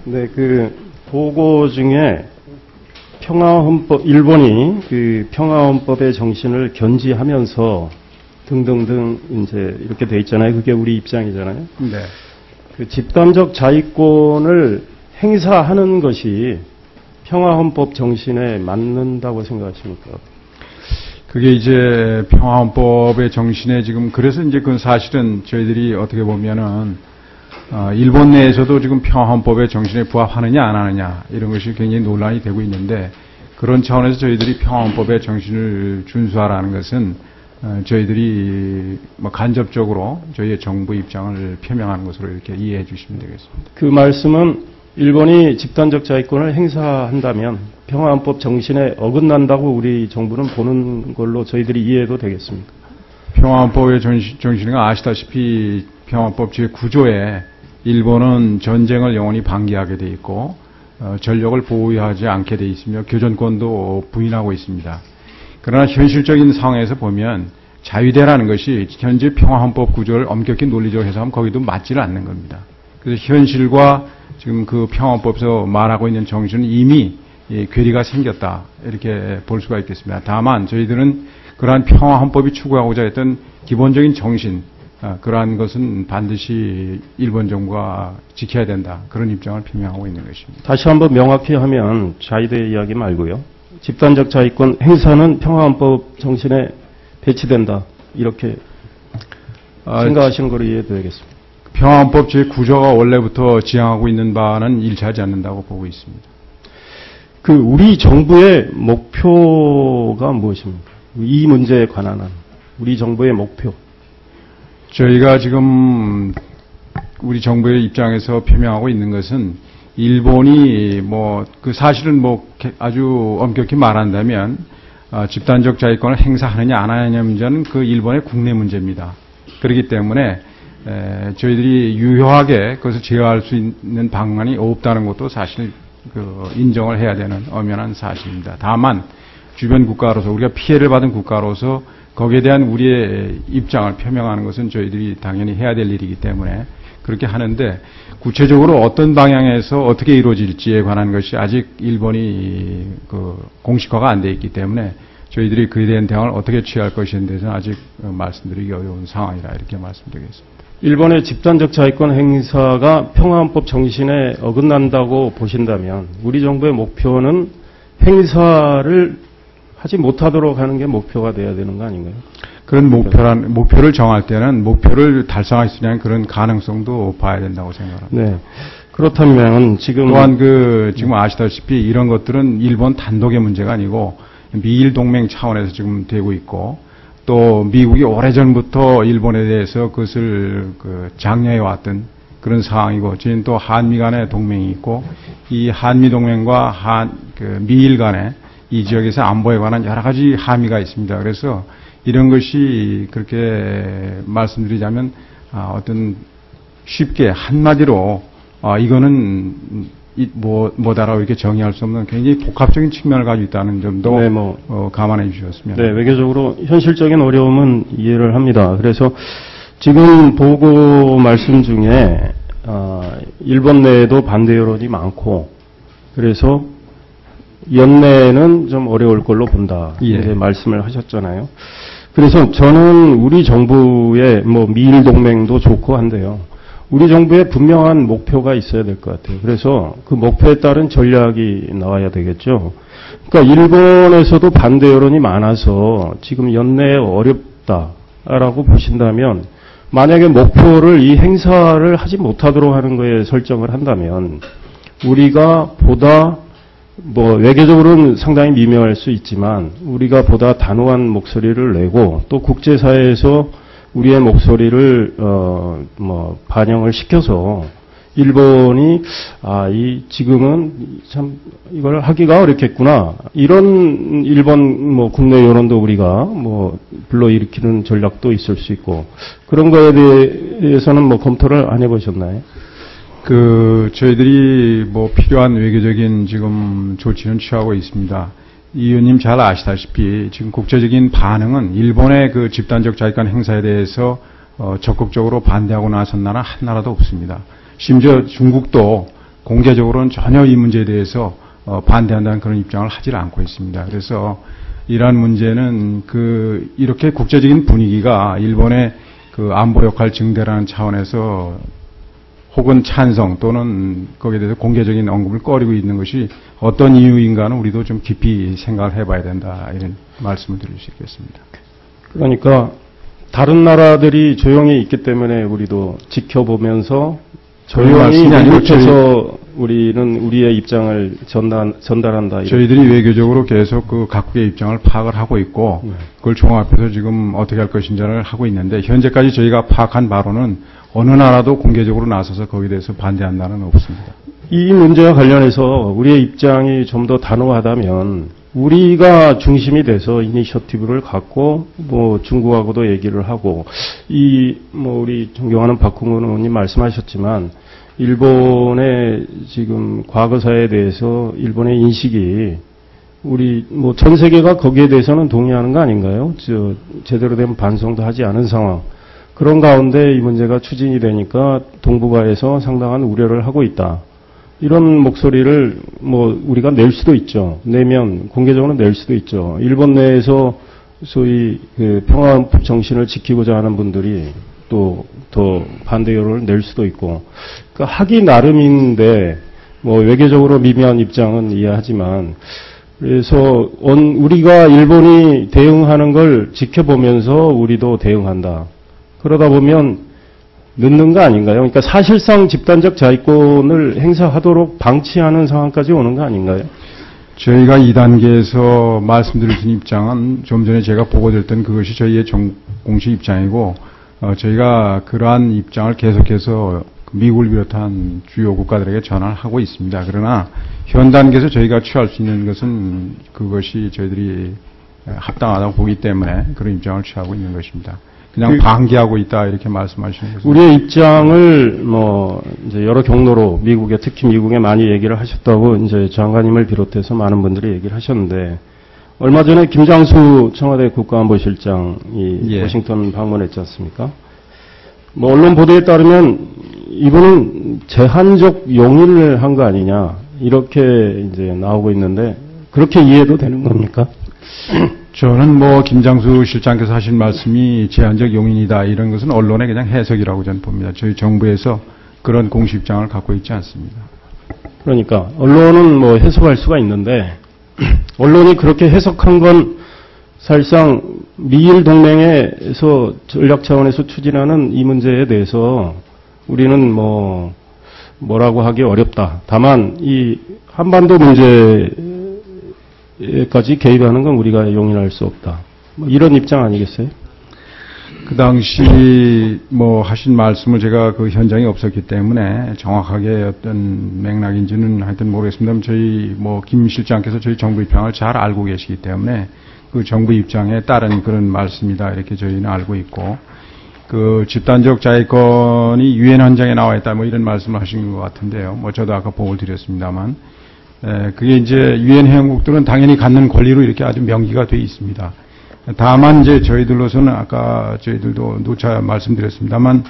네, 그 보고 중에 평화헌법, 일본이 그 평화헌법의 정신을 견지하면서 등등등 이제 이렇게 돼 있잖아요. 그게 우리 입장이잖아요. 네. 그 집단적 자위권을 행사하는 것이 평화헌법 정신에 맞는다고 생각하십니까? 그게 이제 평화헌법의 정신에 지금 그래서 이제 그 사실은 저희들이 어떻게 보면은 일본 내에서도 지금 평화헌법의 정신에 부합하느냐 안 하느냐 이런 것이 굉장히 논란이 되고 있는데 그런 차원에서 저희들이 평화헌법의 정신을 준수하라는 것은 저희들이 뭐 간접적으로 저희의 정부 입장을 표명하는 것으로 이렇게 이해해 주시면 되겠습니다. 그 말씀은 일본이 집단적 자위권을 행사한다면 평화헌법 정신에 어긋난다고 우리 정부는 보는 걸로 저희들이 이해해도 되겠습니까? 평화헌법의 정신은 아시다시피 평화헌법 제9조에 일본은 전쟁을 영원히 방기하게 돼 있고 전력을 보유하지 않게 돼 있으며 교전권도 부인하고 있습니다. 그러나 현실적인 상황에서 보면 자위대라는 것이 현재 평화헌법 구조를 엄격히 논리적으로 해석하면 거기도 맞지는 않는 겁니다. 그래서 현실과 지금 그 평화헌법에서 말하고 있는 정신은 이미 괴리가 생겼다 이렇게 볼 수가 있겠습니다. 다만 저희들은 그러한 평화헌법이 추구하고자 했던 기본적인 정신 그러한 것은 반드시 일본 정부가 지켜야 된다. 그런 입장을 표명하고 있는 것입니다. 다시 한번 명확히 하면 자위대 이야기 말고요. 집단적 자위권 행사는 평화헌법 정신에 배치된다. 이렇게 생각하시는 거로 이해되겠습니다. 평화헌법 제9조가 원래부터 지향하고 있는 바는 일치하지 않는다고 보고 있습니다. 그 우리 정부의 목표가 무엇입니까? 이 문제에 관한 우리 정부의 목표. 저희가 지금 우리 정부의 입장에서 표명하고 있는 것은 일본이 그 사실은 아주 엄격히 말한다면 집단적 자위권을 행사하느냐 안 하느냐 문제는 그 일본의 국내 문제입니다. 그렇기 때문에 저희들이 유효하게 그것을 제어할 수 있는 방안이 없다는 것도 사실 인정을 해야 되는 엄연한 사실입니다. 다만 주변 국가로서 우리가 피해를 받은 국가로서 거기에 대한 우리의 입장을 표명하는 것은 저희들이 당연히 해야 될 일이기 때문에 그렇게 하는데 구체적으로 어떤 방향에서 어떻게 이루어질지에 관한 것이 아직 일본이 공식화가 안 돼 있기 때문에 저희들이 그에 대한 대응을 어떻게 취할 것인에 대해서는 아직 말씀드리기 어려운 상황이라 이렇게 말씀드리겠습니다. 일본의 집단적 자위권 행사가 평화헌법 정신에 어긋난다고 보신다면 우리 정부의 목표는 행사를 하지 못하도록 하는 게 목표가 돼야 되는 거 아닌가요? 그런 목표를 정할 때는 목표를 달성할 수 있는 그런 가능성도 봐야 된다고 생각합니다. 네. 그렇다면 또한 지금 아시다시피 이런 것들은 일본 단독의 문제가 아니고 미일 동맹 차원에서 지금 되고 있고 또 미국이 오래전부터 일본에 대해서 그것을 장려해 왔던 그런 상황이고 저희는 또 한미 간의 동맹이 있고 이 한미 동맹과 미일 간의 이 지역에서 안보에 관한 여러 가지 함의가 있습니다. 그래서 이런 것이 그렇게 말씀드리자면 어떤 쉽게 한마디로 이거는 뭐다라고 이렇게 정의할 수 없는 굉장히 복합적인 측면을 가지고 있다는 점도 네, 감안해 주셨으면. 네, 외교적으로 현실적인 어려움은 이해를 합니다. 그래서 지금 보고 말씀 중에 일본 내에도 반대 여론이 많고 그래서 연내는 좀 어려울 걸로 본다. 이제 말씀을 하셨잖아요. 그래서 저는 우리 정부의 미일 동맹도 좋고 한데요. 우리 정부에 분명한 목표가 있어야 될 것 같아요. 그래서 그 목표에 따른 전략이 나와야 되겠죠. 그러니까 일본에서도 반대 여론이 많아서 지금 연내에 어렵다라고 보신다면 만약에 목표를 이 행사를 하지 못하도록 하는 거에 설정을 한다면 우리가 보다 외교적으로는 상당히 미묘할 수 있지만 우리가 보다 단호한 목소리를 내고 또 국제사회에서 우리의 목소리를 반영을 시켜서 일본이 지금은 참 이걸 하기가 어렵겠구나 이런 일본 국내 여론도 우리가 불러일으키는 전략도 있을 수 있고 그런 거에 대해서는 검토를 안 해보셨나요? 저희들이 필요한 외교적인 지금 조치는 취하고 있습니다. 이 의원님 잘 아시다시피 지금 국제적인 반응은 일본의 집단적 자위권 행사에 대해서 적극적으로 반대하고 나선 나라 한 나라도 없습니다. 심지어 중국도 공개적으로는 전혀 이 문제에 대해서 반대한다는 그런 입장을 하질 않고 있습니다. 그래서 이러한 문제는 이렇게 국제적인 분위기가 일본의 그 안보 역할 증대라는 차원에서 혹은 찬성 또는 거기에 대해서 공개적인 언급을 꺼리고 있는 것이 어떤 이유인가는 우리도 좀 깊이 생각을 해봐야 된다, 이런 말씀을 드릴 수 있겠습니다. 그러니까 다른 나라들이 조용히 있기 때문에 우리도 지켜보면서 조용히 미국에서 우리는 우리의 입장을 전달한다. 저희들이 외교적으로 계속 그 각국의 입장을 파악을 하고 있고 그걸 종합해서 지금 어떻게 할 것인지를 하고 있는데, 현재까지 저희가 파악한 바로는 어느 나라도 공개적으로 나서서 거기에 대해서 반대한다는 없습니다. 이 문제와 관련해서 우리의 입장이 좀 더 단호하다면 우리가 중심이 돼서 이니셔티브를 갖고 뭐 중국하고도 얘기를 하고, 우리 존경하는 박홍근 의원님 말씀하셨지만 일본의 지금 과거사에 대해서 일본의 인식이 우리 전 세계가 거기에 대해서는 동의하는 거 아닌가요? 제대로 된 반성도 하지 않은 상황. 그런 가운데 이 문제가 추진이 되니까 동북아에서 상당한 우려를 하고 있다. 이런 목소리를 우리가 낼 수도 있죠. 공개적으로 낼 수도 있죠. 일본 내에서 소위 평화 정신을 지키고자 하는 분들이 또 더 반대 여론을 낼 수도 있고, 그러니까 하기 나름인데 외교적으로 미묘한 입장은 이해하지만, 그래서 우리가 일본이 대응하는 걸 지켜보면서 우리도 대응한다. 그러다 보면 늦는 거 아닌가요? 그러니까 사실상 집단적 자위권을 행사하도록 방치하는 상황까지 오는 거 아닌가요? 저희가 2단계에서 말씀드린 입장은 좀 전에 제가 보고드렸던 그것이 저희의 공식 입장이고, 저희가 그러한 입장을 계속해서 미국을 비롯한 주요 국가들에게 전화를 하고 있습니다. 그러나 현 단계에서 저희가 취할 수 있는 것은 그것이 저희들이 합당하다고 보기 때문에 그런 입장을 취하고 있는 것입니다. 그냥 방기하고 있다, 이렇게 말씀하시는 것은. 우리의 입장을 이제 여러 경로로 특히 미국에 많이 얘기를 하셨다고 이제 장관님을 비롯해서 많은 분들이 얘기를 하셨는데, 얼마 전에 김장수 청와대 국가안보실장이 워싱턴 방문했지 않습니까? 언론 보도에 따르면 이분은 제한적 용인을 한 거 아니냐, 이렇게 이제 나오고 있는데, 그렇게 이해도 되는 겁니까? 저는 김장수 실장께서 하신 말씀이 제한적 용인이다, 이런 것은 언론의 그냥 해석이라고 저는 봅니다. 저희 정부에서 그런 공식 입장을 갖고 있지 않습니다. 그러니까 언론은 해석할 수가 있는데, 언론이 그렇게 해석한 건 사실상 미일 동맹에서 전략 차원에서 추진하는 이 문제에 대해서 우리는 뭐라고 하기 어렵다. 다만 이 한반도 문제까지 개입하는 건 우리가 용인할 수 없다. 이런 입장 아니겠어요? 그 당시 하신 말씀을 제가 그 현장에 없었기 때문에 정확하게 어떤 맥락인지는 하여튼 모르겠습니다만, 저희 김 실장께서 저희 정부 입장을 잘 알고 계시기 때문에 그 정부 입장에 따른 그런 말씀이다, 이렇게 저희는 알고 있고, 그 집단적 자위권이 유엔 헌장에 나와 있다, 이런 말씀을 하신 것 같은데요. 저도 아까 보고를 드렸습니다만, 그게 이제 유엔 회원국들은 당연히 갖는 권리로 이렇게 아주 명기가 돼 있습니다. 다만 이제 저희들로서는 아까 저희들도 누차 말씀드렸습니다만,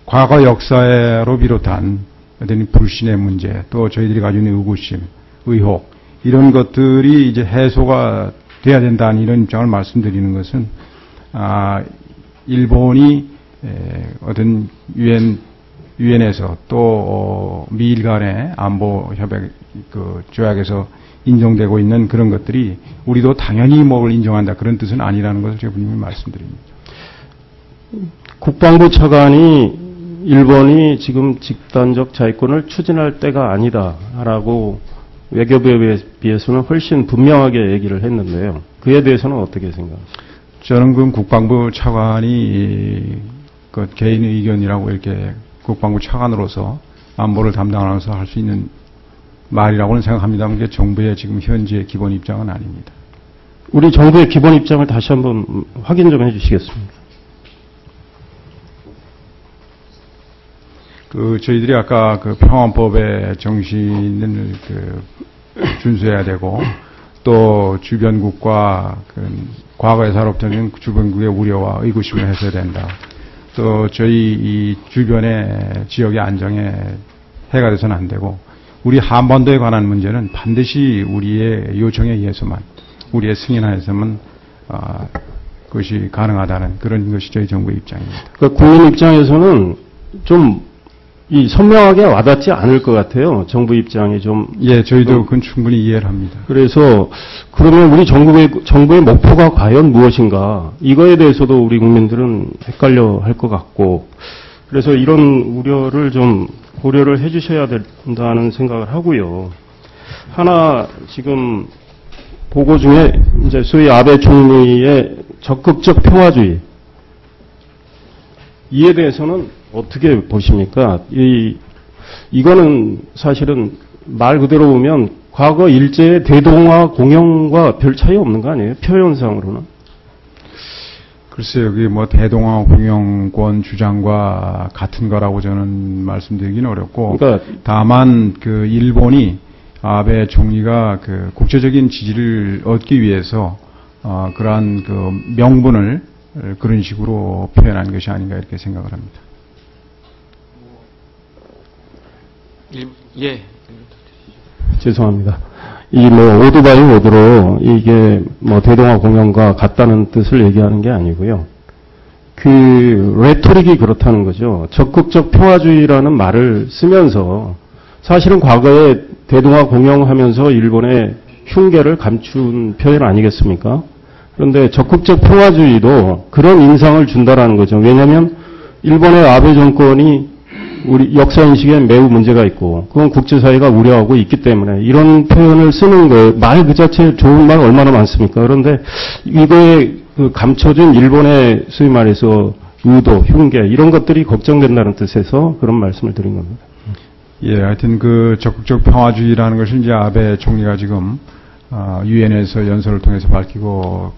과거 역사로 비롯한 어떤 불신의 문제, 또 저희들이 가지고 있는 의구심, 의혹, 이런 것들이 이제 해소가 돼야 된다는 이런 입장을 말씀드리는 것은, 일본이 어떤 유엔에서 또 미일 간의 안보 협약 조약에서 인정되고 있는 그런 것들이 우리도 당연히 인정한다, 그런 뜻은 아니라는 것을 제가 분명히 말씀드립니다. 국방부 차관이 일본이 지금 집단적 자위권을 추진할 때가 아니다라고 외교부에 비해서는 훨씬 분명하게 얘기를 했는데요. 그에 대해서는 어떻게 생각하십니까? 저는 그 국방부 차관이 그 개인의 의견이라고 이렇게 국방부 차관으로서 안보를 담당하면서 할 수 있는 말이라고는 생각합니다만, 그게 정부의 지금 현재 기본 입장은 아닙니다. 우리 정부의 기본 입장을 다시 한번 확인 좀 해주시겠습니까? 저희들이 아까 그 평화법의 정신을 준수해야 되고, 또 주변국과 과거의 사롭던 주변국의 우려와 의구심을 해소해야 된다. 또 저희 이 주변의 지역의 안정에 해가 돼서는 안 되고, 우리 한반도에 관한 문제는 반드시 우리의 요청에 의해서만, 우리의 승인하에서만 그것이 가능하다는 그런 것이 저희 정부의 입장입니다. 그러니까 국민 입장에서는 좀 선명하게 와닿지 않을 것 같아요. 정부 입장이 좀. 예, 저희도 그건 충분히 이해를 합니다. 그래서 그러면 우리 정부의 목표가 과연 무엇인가? 이거에 대해서도 우리 국민들은 헷갈려 할 것 같고, 그래서 이런 우려를 좀 고려를 해 주셔야 된다는 생각을 하고요. 하나 지금 보고 중에 이제 소위 아베 총리의 적극적 평화주의, 이에 대해서는 어떻게 보십니까? 이거는 사실은 말 그대로 보면 과거 일제의 대동아 공영과 별 차이 없는 거 아니에요? 표현상으로는. 글쎄요, 그게 뭐 대동아 공영권 주장과 같은 거라고 저는 말씀드리기는 어렵고, 그러니까 다만 그 일본이 아베 총리가 그 국제적인 지지를 얻기 위해서 그러한 그 명분을 그런 식으로 표현한 것이 아닌가 이렇게 생각을 합니다. 예. 죄송합니다. 오토바이 모드로 이게 대동아 공영과 같다는 뜻을 얘기하는 게 아니고요. 그 레토릭이 그렇다는 거죠. 적극적 평화주의라는 말을 쓰면서 사실은 과거에 대동아 공영하면서 일본의 흉계를 감춘 표현 아니겠습니까? 그런데 적극적 평화주의도 그런 인상을 준다라는 거죠. 왜냐하면 일본의 아베 정권이 우리 역사인식에 매우 문제가 있고, 그건 국제사회가 우려하고 있기 때문에 이런 표현을 쓰는 거예요. 말 그 자체에 좋은 말 얼마나 많습니까? 그런데 이거에 그 감춰진 일본의 소위 말해서 의도, 흉계, 이런 것들이 걱정된다는 뜻에서 그런 말씀을 드린 겁니다. 예, 하여튼 그 적극적 평화주의라는 것을 이제 아베 총리가 지금 유엔에서 연설을 통해서 밝히고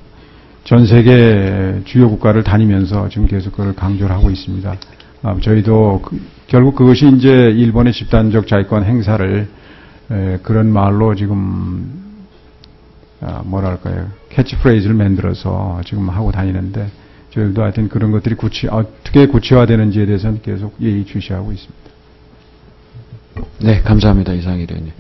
전 세계 주요 국가를 다니면서 지금 계속 그걸 강조를 하고 있습니다. 저희도 결국 그것이 이제 일본의 집단적 자위권 행사를 그런 말로 지금 뭐랄까요, 캐치프레이즈를 만들어서 지금 하고 다니는데, 저희도 하여튼 그런 것들이 어떻게 구체화되는지에 대해서는 계속 예의주시하고 있습니다. 네, 감사합니다. 이상일 의원님.